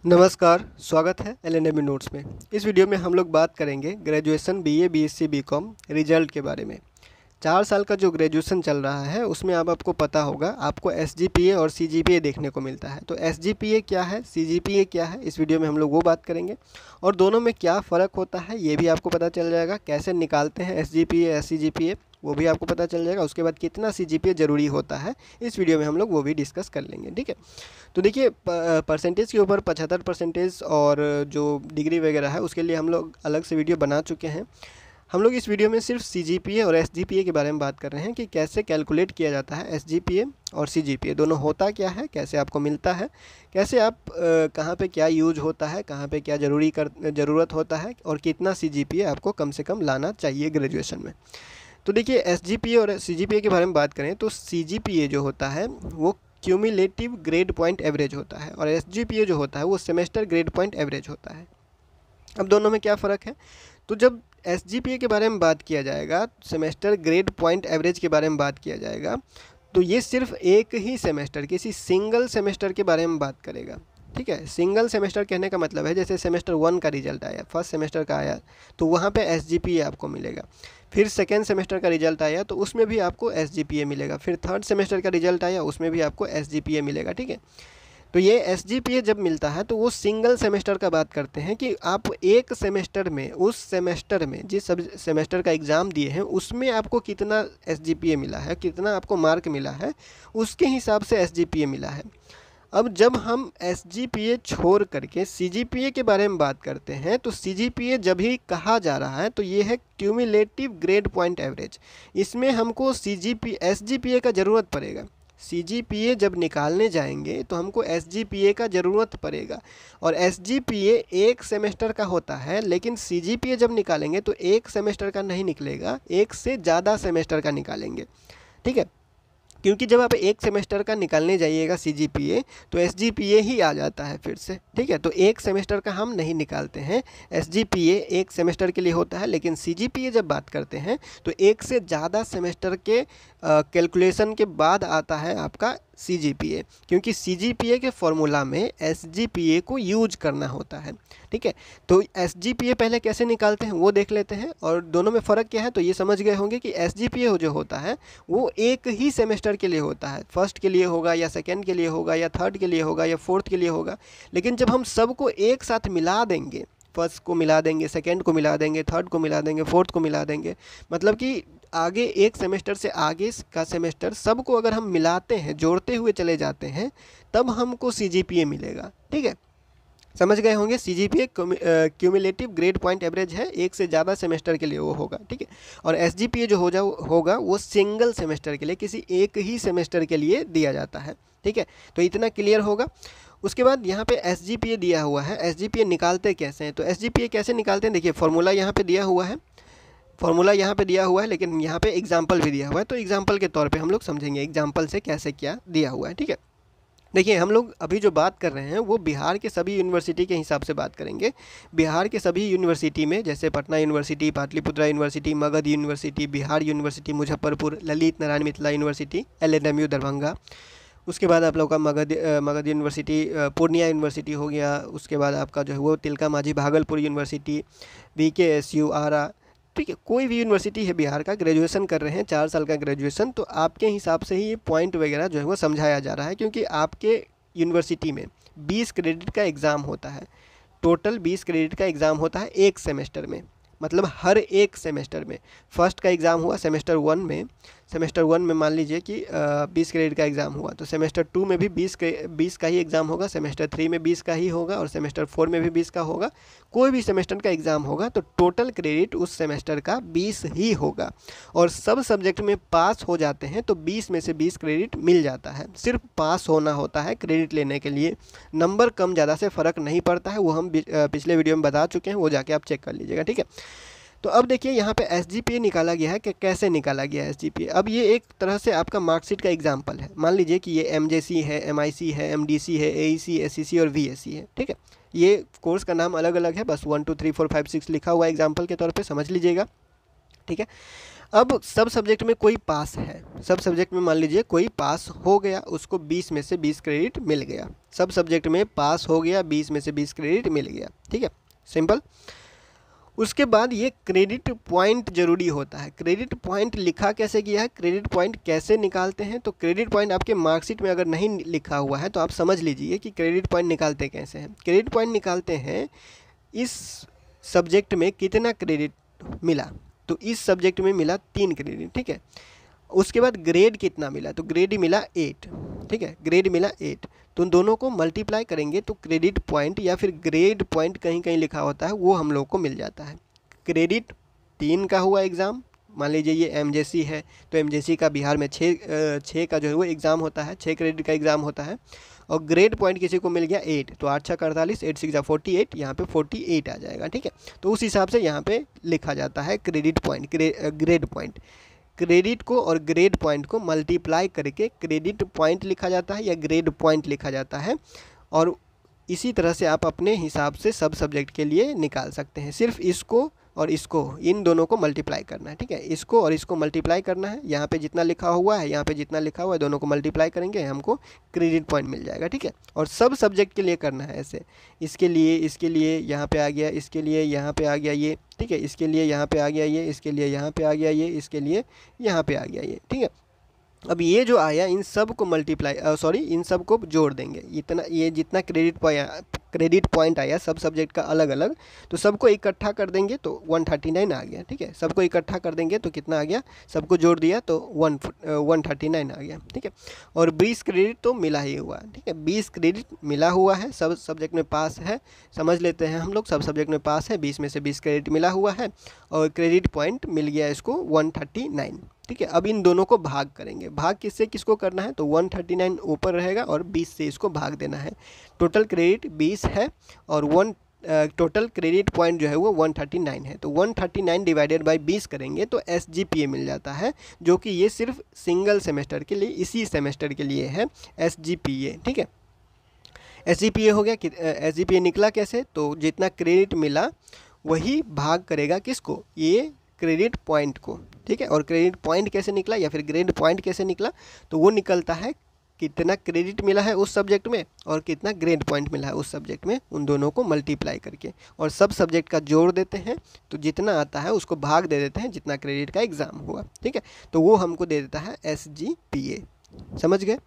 नमस्कार, स्वागत है एलएनएम नोट्स में। इस वीडियो में हम लोग बात करेंगे graduation BA, BSc, BCom result के बारे में। 4 साल का जो ग्रेजुएशन चल रहा है उसमें अब आपको पता होगा, आपको एसजीपीए और सीजीपीए देखने को मिलता है। तो एसजीपीए क्या है, सीजीपीए क्या है, इस वीडियो में हम लोग वो बात करेंगे और दोनों में क्या फ़र्क होता है ये भी आपको पता चल जाएगा। कैसे निकालते हैं एसजीपीए, एससीजीपीए वो भी आपको पता चल जाएगा। उसके बाद कितना सीजीपीए ज़रूरी होता है इस वीडियो में हम लोग वो भी डिस्कस कर लेंगे, ठीक है। तो देखिए, परसेंटेज के ऊपर 75% और जो डिग्री वगैरह है उसके लिए हम लोग अलग से वीडियो बना चुके हैं। हम लोग इस वीडियो में सिर्फ सीजीपीए और एसजीपीए के बारे में बात कर रहे हैं कि कैसे कैलकुलेट किया जाता है एसजीपीए और सीजीपीए, दोनों होता क्या है, कैसे आपको मिलता है, कैसे आप कहाँ पे क्या यूज होता है, कहाँ पे क्या ज़रूरत होता है और कितना सीजीपीए आपको कम से कम लाना चाहिए ग्रेजुएशन में। तो देखिए, एसजीपीए और सीजीपीए के बारे में बात करें तो सीजीपीए जो होता है वो क्यूमुलेटिव ग्रेड पॉइंट एवरेज होता है और एसजीपीए जो होता है वो सेमेस्टर ग्रेड पॉइंट एवरेज होता है। अब दोनों में क्या फ़र्क है? तो जब एसजीपीए के बारे में बात किया जाएगा, सेमेस्टर ग्रेड पॉइंट एवरेज के बारे में बात किया जाएगा, तो ये सिर्फ एक ही सेमेस्टर, किसी सिंगल सेमेस्टर के बारे में बात करेगा, ठीक है। सिंगल सेमेस्टर कहने का मतलब है जैसे सेमेस्टर 1 का रिजल्ट आया, फर्स्ट सेमेस्टर का आया, तो वहाँ पे एसजीपीए आपको मिलेगा। फिर सेकेंड सेमेस्टर का रिजल्ट आया तो उसमें भी आपको एसजीपीए मिलेगा। फिर थर्ड सेमेस्टर का रिजल्ट आया उसमें भी आपको एसजीपीए मिलेगा, ठीक है। तो ये एसजीपीए जब मिलता है तो वो सिंगल सेमेस्टर का बात करते हैं कि आप एक सेमेस्टर में, उस सेमेस्टर में जिस सब सेमेस्टर का एग्ज़ाम दिए हैं उसमें आपको कितना एसजीपीए मिला है, कितना आपको मार्क मिला है, उसके हिसाब से एसजीपीए मिला है। अब जब हम एसजीपीए छोड़ करके सीजीपीए के बारे में बात करते हैं तो सीजीपीए जब ही कहा जा रहा है तो ये है क्यूमुलेटिव ग्रेड पॉइंट एवरेज। इसमें हमको एसजीपीए का ज़रूरत पड़ेगा। सीजीपीए जब निकालने जाएंगे तो हमको एसजीपीए का ज़रूरत पड़ेगा और एसजीपीए एक सेमेस्टर का होता है, लेकिन सीजीपीए जब निकालेंगे तो एक सेमेस्टर का नहीं निकलेगा, एक से ज़्यादा सेमेस्टर का निकालेंगे, ठीक है। क्योंकि जब आप एक सेमेस्टर का निकालने जाइएगा सीजीपीए तो एसजीपीए ही आ जाता है फिर से, ठीक है। तो एक सेमेस्टर का हम नहीं निकालते हैं, एसजीपीए एक सेमेस्टर के लिए होता है, लेकिन सीजीपीए जब बात करते हैं तो एक से ज़्यादा सेमेस्टर के कैलकुलेशन के बाद आता है आपका सीजीपीए, क्योंकि सीजीपीए के फॉर्मूला में एसजीपीए को यूज करना होता है, ठीक है। तो एसजीपीए पहले कैसे निकालते हैं वो देख लेते हैं और दोनों में फ़र्क क्या है तो ये समझ गए होंगे कि एसजीपीए जो होता है वो एक ही सेमेस्टर के लिए होता है, फर्स्ट के लिए होगा या सेकेंड के लिए होगा या थर्ड के लिए होगा या फोर्थ के लिए होगा। लेकिन जब हम सबको एक साथ मिला देंगे, फर्स्ट को मिला देंगे, सेकेंड को मिला देंगे, थर्ड को मिला देंगे, फोर्थ को मिला देंगे, मतलब कि आगे एक सेमेस्टर से आगे का सेमेस्टर सबको अगर हम मिलाते हैं, जोड़ते हुए चले जाते हैं, तब हमको सीजीपीए मिलेगा, ठीक है। समझ गए होंगे, CGPA cumulative grade point average है, एक से ज़्यादा सेमेस्टर के लिए वो होगा, ठीक है। और एसजीपीए जो होगा वो सिंगल सेमेस्टर के लिए, किसी एक ही सेमेस्टर के लिए दिया जाता है, ठीक है। तो इतना क्लियर होगा। उसके बाद यहाँ पे एसजीपीए दिया हुआ है, एसजीपीए निकालते कैसे हैं? तो एसजीपीए कैसे निकालते हैं, देखिए फॉर्मूला यहाँ पे दिया हुआ है, फॉर्मूला यहाँ पे दिया हुआ है, लेकिन यहाँ पे एग्जाम्पल भी दिया हुआ है, तो एग्जाम्पल के तौर पे हम लोग समझेंगे एग्जाम्पल से कैसे क्या दिया हुआ है, ठीक है। देखिए, हम लोग अभी जो बात कर रहे हैं वो बिहार के सभी यूनिवर्सिटी के हिसाब से बात करेंगे। बिहार के सभी यूनिवर्सिटी में जैसे Patna university, Pataliputra university, Magadh university, Bihar university Muzaffarpur, Lalit Narayan Mithila university, LNMU Darbhanga, उसके बाद आप लोग का मगध यूनिवर्सिटी, पूर्णिया यूनिवर्सिटी हो गया, उसके बाद आपका जो है वो तिलका मांझी भागलपुर यूनिवर्सिटी, वीकेएसयू आरा, ठीक है। कोई भी यूनिवर्सिटी है बिहार का, ग्रेजुएशन कर रहे हैं 4 साल का ग्रेजुएशन, तो आपके हिसाब से ही ये पॉइंट वगैरह जो है वो समझाया जा रहा है, क्योंकि आपके यूनिवर्सिटी में 20 क्रेडिट का एग्ज़ाम होता है, टोटल 20 क्रेडिट का एग्ज़ाम होता है एक सेमेस्टर में, मतलब हर एक सेमेस्टर में। फर्स्ट का एग्ज़ाम हुआ सेमेस्टर 1 में, सेमेस्टर 1 में मान लीजिए कि 20 क्रेडिट का एग्ज़ाम हुआ, तो सेमेस्टर 2 में भी 20 का ही एग्ज़ाम होगा, सेमेस्टर 3 में 20 का ही होगा और सेमेस्टर 4 में भी 20 का होगा। कोई भी सेमेस्टर का एग्ज़ाम होगा तो टोटल क्रेडिट उस सेमेस्टर का 20 ही होगा और सब सब्जेक्ट में पास हो जाते हैं तो 20 में से 20 क्रेडिट मिल जाता है। सिर्फ पास होना होता है क्रेडिट लेने के लिए, नंबर कम ज़्यादा से फ़र्क नहीं पड़ता है, वो हम पिछले वीडियो में बता चुके हैं, वो जाके आप चेक कर लीजिएगा, ठीक है। तो अब देखिए यहाँ पे एसजीपीए निकाला गया है कि कैसे निकाला गया है एसजीपीए। अब ये एक तरह से आपका मार्कशीट का एग्जाम्पल है। मान लीजिए कि ये एमजेसी है, एमआईसी है, एमडीसी है, एईसी, एसईसी और वीएससी है, ठीक है। ये कोर्स का नाम अलग अलग है, बस 1 2 3 4 5 6 लिखा हुआ एग्जाम्पल के तौर पे समझ लीजिएगा, ठीक है। अब सब सब्जेक्ट में कोई पास है, सब सब्जेक्ट में मान लीजिए कोई पास हो गया, उसको 20 में से 20 क्रेडिट मिल गया। सब सब्जेक्ट में पास हो गया, 20 में से 20 क्रेडिट मिल गया, ठीक है, सिंपल। उसके बाद ये क्रेडिट पॉइंट जरूरी होता है। क्रेडिट पॉइंट लिखा कैसे गया है, क्रेडिट पॉइंट कैसे निकालते हैं, तो क्रेडिट पॉइंट आपके मार्कशीट में अगर नहीं लिखा हुआ है तो आप समझ लीजिए कि क्रेडिट पॉइंट निकालते कैसे हैं। क्रेडिट पॉइंट निकालते हैं इस सब्जेक्ट में कितना क्रेडिट मिला, तो इस सब्जेक्ट में मिला 3 क्रेडिट, ठीक है। उसके बाद ग्रेड कितना मिला, तो ग्रेड मिला 8, ठीक है, ग्रेड मिला 8। तो उन दोनों को मल्टीप्लाई करेंगे तो क्रेडिट पॉइंट या फिर ग्रेड पॉइंट कहीं कहीं लिखा होता है वो हम लोग को मिल जाता है। क्रेडिट 3 का हुआ एग्ज़ाम, मान लीजिए ये एमजेसी है तो एमजेसी का बिहार में 6 का जो है वो एग्ज़ाम होता है, 6 क्रेडिट का एग्ज़ाम होता है। और ग्रेड पॉइंट किसी को मिल गया 8, तो 8 6 48, 8 6 48, यहाँ पे 48 आ जाएगा, ठीक है। तो उस हिसाब से यहाँ पे लिखा जाता है credit point, grade point. Credit को और ग्रेड पॉइंट को मल्टीप्लाई करके क्रेडिट पॉइंट लिखा जाता है या ग्रेड पॉइंट लिखा जाता है। और इसी तरह से आप अपने हिसाब से सब सब्जेक्ट के लिए निकाल सकते हैं। सिर्फ इसको और इसको, इन दोनों को मल्टीप्लाई करना है, ठीक है, इसको और इसको मल्टीप्लाई करना है। यहाँ पे जितना लिखा हुआ है, यहाँ पे जितना लिखा हुआ है, दोनों को मल्टीप्लाई करेंगे, हमको क्रेडिट पॉइंट मिल जाएगा, ठीक है। और सब सब्जेक्ट के लिए करना है ऐसे, इसके लिए यहाँ पे आ गया, इसके लिए यहाँ पे आ गया ये, ठीक है, इसके लिए यहाँ पे आ गया ये, इसके लिए यहाँ पे आ गया ये, इसके लिए यहाँ पे आ गया ये, ठीक है। अब ये जो आया इन सब को इन सब को जोड़ देंगे, इतना ये जितना क्रेडिट पॉइंट आया सब सब्जेक्ट का अलग अलग, तो सबको इकट्ठा कर देंगे तो 139 आ गया, ठीक है। सबको इकट्ठा कर देंगे तो कितना आ गया, सबको जोड़ दिया तो 139 आ गया, ठीक है। और 20 क्रेडिट तो मिला ही हुआ, ठीक है, 20 क्रेडिट मिला हुआ है, सब सब्जेक्ट में पास है, समझ लेते हैं हम लोग, सब सब्जेक्ट में पास है, 20 में से 20 क्रेडिट मिला हुआ है और क्रेडिट पॉइंट मिल गया इसको 139, ठीक है। अब इन दोनों को भाग करेंगे, भाग किससे किसको करना है, तो 139 ऊपर रहेगा और 20 से इसको भाग देना है। टोटल क्रेडिट 20 है और टोटल क्रेडिट पॉइंट जो है वो 139 है, तो 139 डिवाइडेड बाय 20 करेंगे तो SGPA मिल जाता है, जो कि ये सिर्फ सिंगल सेमेस्टर के लिए, इसी सेमेस्टर के लिए है SGPA, ठीक है। SGPA हो गया कि SGPA निकला कैसे, तो जितना क्रेडिट मिला वही भाग करेगा किसको, ये क्रेडिट पॉइंट को, ठीक है। और क्रेडिट पॉइंट कैसे निकला या फिर ग्रेड पॉइंट कैसे निकला, तो वो निकलता है कितना क्रेडिट मिला है उस सब्जेक्ट में और कितना ग्रेड पॉइंट मिला है उस सब्जेक्ट में, उन दोनों को मल्टीप्लाई करके और सब सब्जेक्ट का जोड़ देते हैं, तो जितना आता है उसको भाग दे देते हैं जितना क्रेडिट का एग्ज़ाम हुआ, ठीक है। तो वो हमको दे देता है SGPA, समझ गए।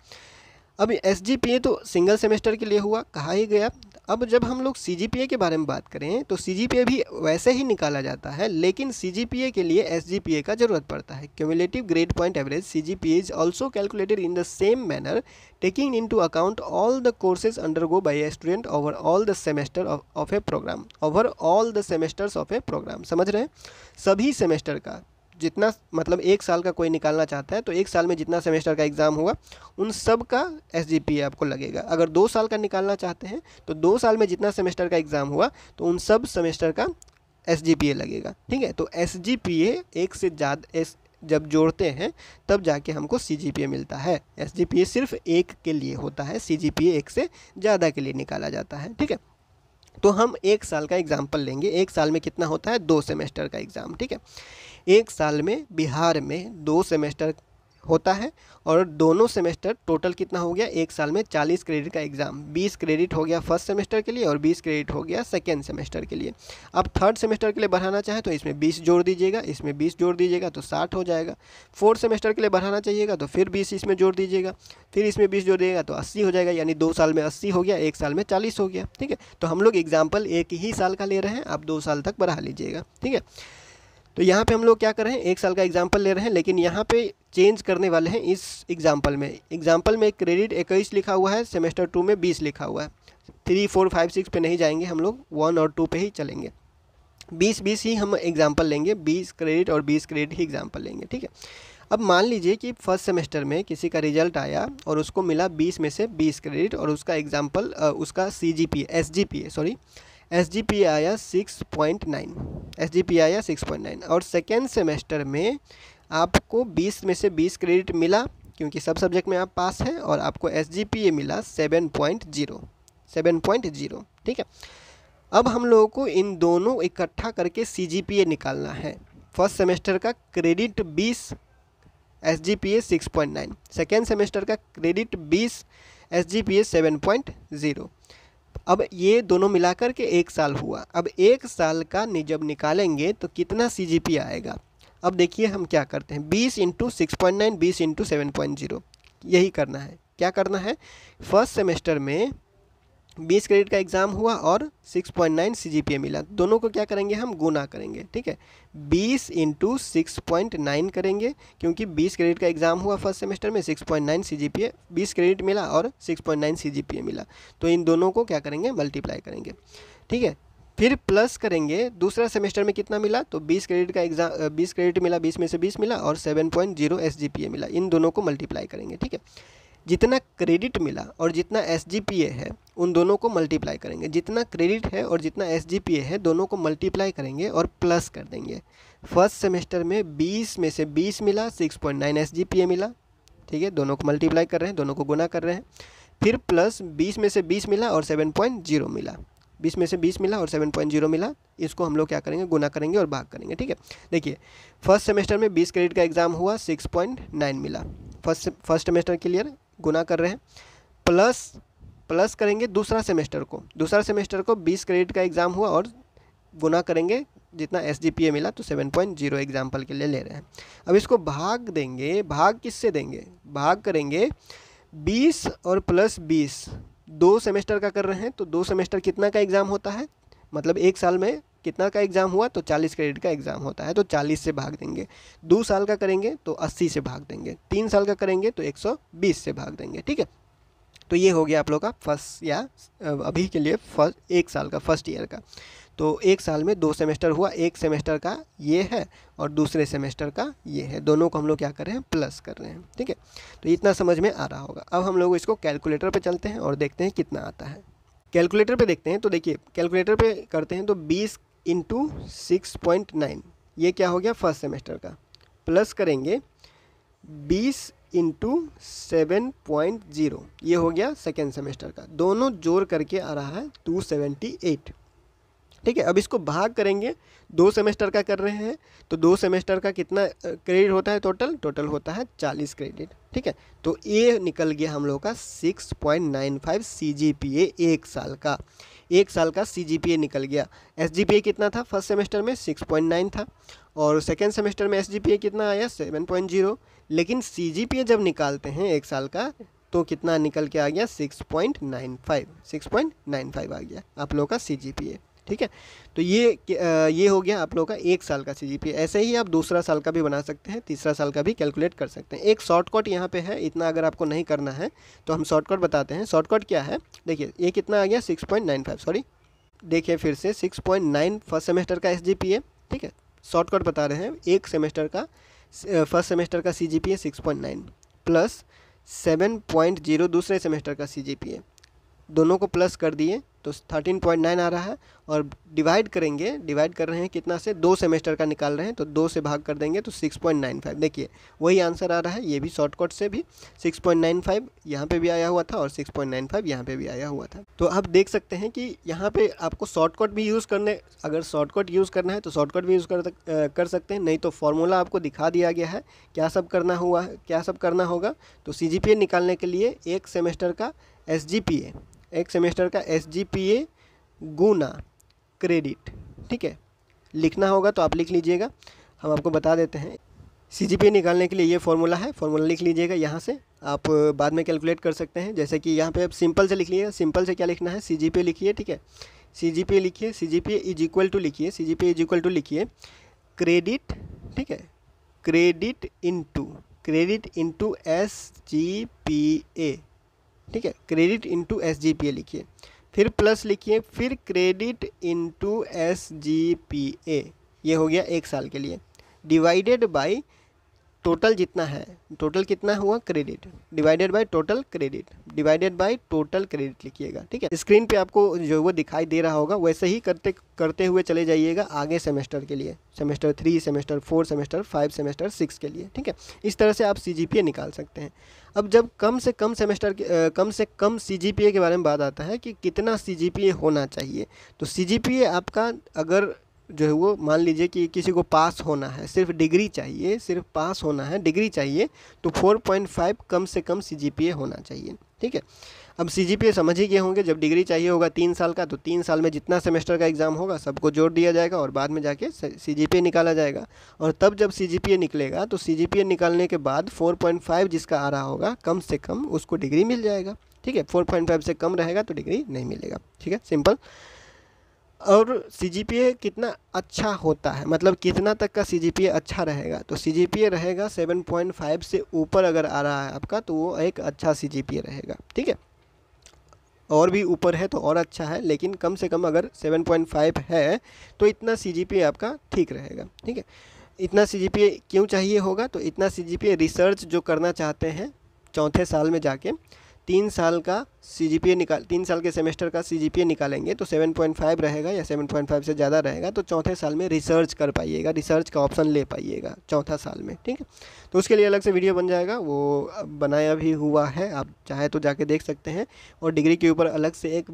अब SGPA तो सिंगल सेमेस्टर के लिए हुआ, कहा ही गया। अब जब हम लोग CGPA के बारे में बात करें तो CGPA भी वैसे ही निकाला जाता है, लेकिन CGPA के लिए SGPA का ज़रूरत पड़ता है। Cumulative grade point average CGPA is also calculated in the same manner, taking into account all the courses undergo by a student over all the semester of a program, over all the semesters of a program, समझ रहे हैं, सभी semester का जितना, मतलब एक साल का कोई निकालना चाहता है तो एक साल में जितना सेमेस्टर का एग्ज़ाम हुआ उन सब का SGPA आपको लगेगा। अगर 2 साल का निकालना चाहते हैं तो 2 साल में जितना सेमेस्टर का एग्ज़ाम हुआ तो उन सब सेमेस्टर का SGPA लगेगा, ठीक है। तो SGPA एक से ज़्यादा जब जोड़ते हैं तब जाके हमको CGPA मिलता है। SGPA सिर्फ एक के लिए होता है, CGPA एक से ज़्यादा के लिए निकाला जाता है, ठीक है। तो हम एक साल का एग्जाम्पल लेंगे, एक साल में कितना होता है, 2 सेमेस्टर का एग्ज़ाम, ठीक है। एक साल में बिहार में 2 सेमेस्टर होता है और दोनों सेमेस्टर टोटल कितना हो गया, एक साल में 40 क्रेडिट का एग्ज़ाम, 20 क्रेडिट हो गया फर्स्ट सेमेस्टर के लिए और 20 क्रेडिट हो गया सेकेंड सेमेस्टर के लिए। अब थर्ड सेमेस्टर के लिए बढ़ाना चाहें तो इसमें 20 जोड़ दीजिएगा, इसमें 20 जोड़ दीजिएगा तो 60 हो जाएगा। फोर्थ सेमेस्टर के लिए बढ़ाना चाहिएगा तो फिर 20 इसमें जोड़ दीजिएगा, फिर इसमें 20 जोड़ दीजिएगा तो 80 हो जाएगा, यानी 2 साल में 80 हो गया, एक साल में 40 हो गया, ठीक है। तो हम लोग एग्जाम्पल एक ही साल का ले रहे हैं, आप 2 साल तक बढ़ा लीजिएगा, ठीक है। तो यहाँ पे हम लोग क्या कर रहे हैं, एक साल का एग्जाम्पल ले रहे हैं, लेकिन यहाँ पे चेंज करने वाले हैं इस एग्जाम्पल में क्रेडिट 21 लिखा हुआ है, सेमेस्टर 2 में 20 लिखा हुआ है। 3, 4, 5, 6 पे नहीं जाएंगे हम लोग, 1 और 2 पे ही चलेंगे। 20 ही हम एग्जाम्पल लेंगे, 20 क्रेडिट और 20 क्रेडिट ही एग्जाम्पल लेंगे, ठीक है। अब मान लीजिए कि फर्स्ट सेमेस्टर में किसी का रिजल्ट आया और उसको मिला 20 में से 20 क्रेडिट और उसका एग्जाम्पल उसका SGPA आया 6.9, SGPA आया 6.9। और सेकेंड सेमेस्टर में आपको 20 में से 20 क्रेडिट मिला क्योंकि सब सब्जेक्ट में आप पास हैं और आपको SGPA मिला 7.0, ठीक है। अब हम लोगों को इन दोनों इकट्ठा करके CGPA निकालना है। फर्स्ट सेमेस्टर का क्रेडिट 20, SGPA 6.9, सेकेंड सेमेस्टर का क्रेडिट 20, SGPA 7.0। अब ये दोनों मिलाकर के एक साल हुआ। अब एक साल का जब निकालेंगे तो कितना CGPA आएगा। अब देखिए हम क्या करते हैं, 20 इंटू 6.9, 20 इंटू 7.0, यही करना है। क्या करना है, फर्स्ट सेमेस्टर में 20 क्रेडिट का एग्ज़ाम हुआ और 6.9 CGPA मिला, दोनों को क्या करेंगे हम गुना करेंगे, ठीक है। 20 इंटू 6.9 करेंगे, क्योंकि 20 क्रेडिट का एग्ज़ाम हुआ फर्स्ट सेमेस्टर में, 6.9 CGPA, 20 क्रेडिट मिला और 6.9 CGPA मिला, तो इन दोनों को क्या करेंगे, मल्टीप्लाई करेंगे, ठीक है। फिर प्लस करेंगे दूसरा सेमेस्टर में कितना मिला, तो 20 क्रेडिट का एग्ज़ाम 20 क्रेडिट मिला, 20 में से 20 मिला और 7.0 SGPA मिला, इन दोनों को मल्टीप्लाई करेंगे, ठीक है। जितना क्रेडिट मिला और जितना SGPA है उन दोनों को मल्टीप्लाई करेंगे, जितना क्रेडिट है और जितना SGPA है दोनों को मल्टीप्लाई करेंगे और प्लस कर देंगे। फर्स्ट सेमेस्टर में 20 में से 20 मिला, 6.9 SGPA मिला, ठीक है, दोनों को मल्टीप्लाई कर रहे हैं, दोनों को गुना कर रहे हैं। फिर प्लस 20 में से 20 मिला और 7.0 मिला, 20 में से 20 मिला और 7.0 मिला, इसको हम लोग क्या करेंगे, गुना करेंगे और भाग करेंगे, ठीक है। देखिए फर्स्ट सेमेस्टर में 20 क्रेडिट का एग्ज़ाम हुआ, 6.9 मिला, फर्स्ट सेमेस्टर क्लियर, गुना कर रहे हैं। प्लस करेंगे दूसरा सेमेस्टर को 20 क्रेडिट का एग्ज़ाम हुआ और गुना करेंगे जितना SGPA मिला, तो 7.0 एग्जाम्पल के लिए ले रहे हैं। अब इसको भाग देंगे, भाग किससे देंगे, भाग करेंगे 20 और प्लस 20, 2 सेमेस्टर का कर रहे हैं, तो 2 सेमेस्टर कितना का एग्ज़ाम होता है, मतलब एक साल में कितना का एग्ज़ाम हुआ, तो 40 क्रेडिट का एग्ज़ाम होता है, तो 40 से भाग देंगे। 2 साल का करेंगे तो 80 से भाग देंगे, 3 साल का करेंगे तो 120 से भाग देंगे, ठीक है। तो ये हो गया आप लोग का फर्स्ट, या अभी के लिए फर्स्ट एक साल का, फर्स्ट ईयर का। तो एक साल में 2 सेमेस्टर हुआ, एक सेमेस्टर का ये है और दूसरे सेमेस्टर का ये है, दोनों को हम लोग क्या कर रहे हैं, प्लस कर रहे हैं, ठीक है। तो इतना समझ में आ रहा होगा। अब हम लोग इसको कैलकुलेटर पे चलते हैं और देखते हैं कितना आता है। कैलकुलेटर पे देखते हैं, तो देखिए कैलकुलेटर पे करते हैं, तो 20 इंटू 6.9, ये क्या हो गया फर्स्ट सेमेस्टर का, प्लस करेंगे 20 इंटू 7.0, ये हो गया सेकेंड सेमेस्टर का, दोनों जोड़ करके आ रहा है 278, ठीक है। अब इसको भाग करेंगे, 2 सेमेस्टर का कर रहे हैं, तो 2 सेमेस्टर का कितना क्रेडिट होता है, टोटल होता है 40 क्रेडिट, ठीक है। तो ये निकल गया हम लोग का 6.95 CGPA एक साल का CGPA निकल गया। SGPA कितना था फर्स्ट सेमेस्टर में, 6.9 था, और सेकेंड सेमेस्टर में SGPA कितना आया, 7.0, लेकिन CGPA जब निकालते हैं एक साल का तो कितना निकल के आ गया, 6.95 आ गया आप लोग का CGPA, ठीक है। तो ये हो गया आप लोग का एक साल का CGPA। ऐसे ही आप दूसरा साल का भी बना सकते हैं, तीसरा साल का भी कैलकुलेट कर सकते हैं। एक शॉर्टकट यहाँ पे है, इतना अगर आपको नहीं करना है तो हम शॉर्टकट बताते हैं। शॉर्टकट क्या है, देखिए ये कितना आ गया 6.95, सॉरी देखिए फिर से 6.9 फर्स्ट सेमेस्टर का SGPA, ठीक है। शॉर्टकट बता रहे हैं, एक सेमेस्टर का फर्स्ट सेमेस्टर का CGPA 6.9 प्लस 7.0 दूसरे सेमेस्टर का CGPA, दोनों को प्लस कर दिए तो 13.9 आ रहा है, और डिवाइड कर रहे हैं कितना से, 2 सेमेस्टर का निकाल रहे हैं, तो 2 से भाग कर देंगे तो 6.95, देखिए वही आंसर आ रहा है। ये भी शॉर्टकट से भी 6.95 यहाँ पे भी आया हुआ था और 6.95 यहाँ पे भी आया हुआ था। तो आप देख सकते हैं कि यहाँ पे आपको शॉर्टकट भी यूज़ अगर शॉर्टकट यूज़ करना है तो शॉर्टकट भी यूज़ कर सकते हैं, नहीं तो फॉर्मूला आपको दिखा दिया गया है क्या सब करना होगा। तो CGPA निकालने के लिए एक सेमेस्टर का SGPA गुना क्रेडिट, ठीक है, लिखना होगा तो आप लिख लीजिएगा, हम आपको बता देते हैं। CGPA निकालने के लिए ये फॉर्मूला है, फॉर्मूला लिख लीजिएगा, यहाँ से आप बाद में कैलकुलेट कर सकते हैं। जैसे कि यहाँ पे आप सिंपल से लिख लीजिएगा, सिंपल से क्या लिखना है, CGPA लिखिए, ठीक है, CGPA लिखिए, CGPA इज इक्वल टू लिखिए क्रेडिट, ठीक है, क्रेडिट इंटू SGPA, ठीक है, क्रेडिट इंटू SGPA लिखिए, फिर प्लस लिखिए, फिर क्रेडिट इंटू SGPA, ये हो गया एक साल के लिए, डिवाइडेड बाय टोटल जितना है, टोटल कितना हुआ credit, divided by total credit लिखिएगा, ठीक है। स्क्रीन पे आपको जो वो दिखाई दे रहा होगा वैसे ही करते हुए चले जाइएगा आगे सेमेस्टर के लिए, सेमेस्टर 3, सेमेस्टर 4, सेमेस्टर 5, सेमेस्टर 6 के लिए, ठीक है। इस तरह से आप CGPA निकाल सकते हैं। अब जब कम से कम CGPA के बारे में बात आता है कि कितना CGPA होना चाहिए, तो CGPA आपका अगर जो है वो मान लीजिए कि किसी को पास होना है, सिर्फ डिग्री चाहिए, सिर्फ पास होना है, डिग्री चाहिए, तो 4.5 कम से कम CGPA होना चाहिए। ठीक है, अब CGPA समझ ही गए होंगे, जब डिग्री चाहिए होगा 3 साल का, तो 3 साल में जितना सेमेस्टर का एग्ज़ाम होगा सबको जोड़ दिया जाएगा और बाद में जाके CGPA निकाला जाएगा। और तब जब CGPA निकलेगा तो CGPA निकालने के बाद 4.5 जिसका आ रहा होगा कम से कम उसको डिग्री मिल जाएगा। ठीक है, 4.5 से कम रहेगा तो डिग्री नहीं मिलेगा। ठीक है, सिंपल। और CGPA कितना अच्छा होता है, मतलब कितना तक का CGPA अच्छा रहेगा, तो CGPA रहेगा 7.5 से ऊपर अगर आ रहा है आपका तो वो एक अच्छा CGPA रहेगा। ठीक है, और भी ऊपर है तो और अच्छा है, लेकिन कम से कम अगर 7.5 है तो इतना CGPA आपका ठीक रहेगा। ठीक है, इतना CGPA क्यों चाहिए होगा, तो इतना CGPA रिसर्च जो करना चाहते हैं चौथे साल में जाके 3 साल का CGPA 3 साल के सेमेस्टर का CGPA निकालेंगे तो 7.5 रहेगा या 7.5 से ज़्यादा रहेगा, तो चौथे साल में रिसर्च कर पाइएगा, रिसर्च का ऑप्शन ले पाइएगा चौथा साल में। ठीक है, तो उसके लिए अलग से वीडियो बन जाएगा, वो बनाया भी हुआ है, आप चाहे तो जाके देख सकते हैं। और डिग्री के ऊपर अलग से एक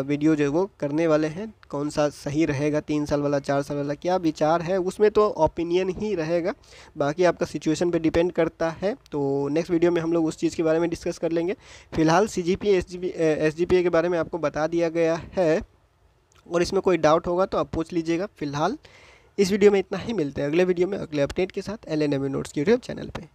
वीडियो जो है वो करने वाले हैं, कौन सा सही रहेगा, 3 साल वाला 4 साल वाला, क्या विचार है उसमें, तो ओपिनियन ही रहेगा, बाकी आपका सिचुएशन पे डिपेंड करता है। तो नेक्स्ट वीडियो में हम लोग उस चीज़ के बारे में डिस्कस कर लेंगे। फिलहाल CGPA SGPA के बारे में आपको बता दिया गया है, और इसमें कोई डाउट होगा तो आप पूछ लीजिएगा। फिलहाल इस वीडियो में इतना ही, मिलते हैं अगले वीडियो में अगले अपडेट के साथ LNME नोट्स के यूट्यूब चैनल पे।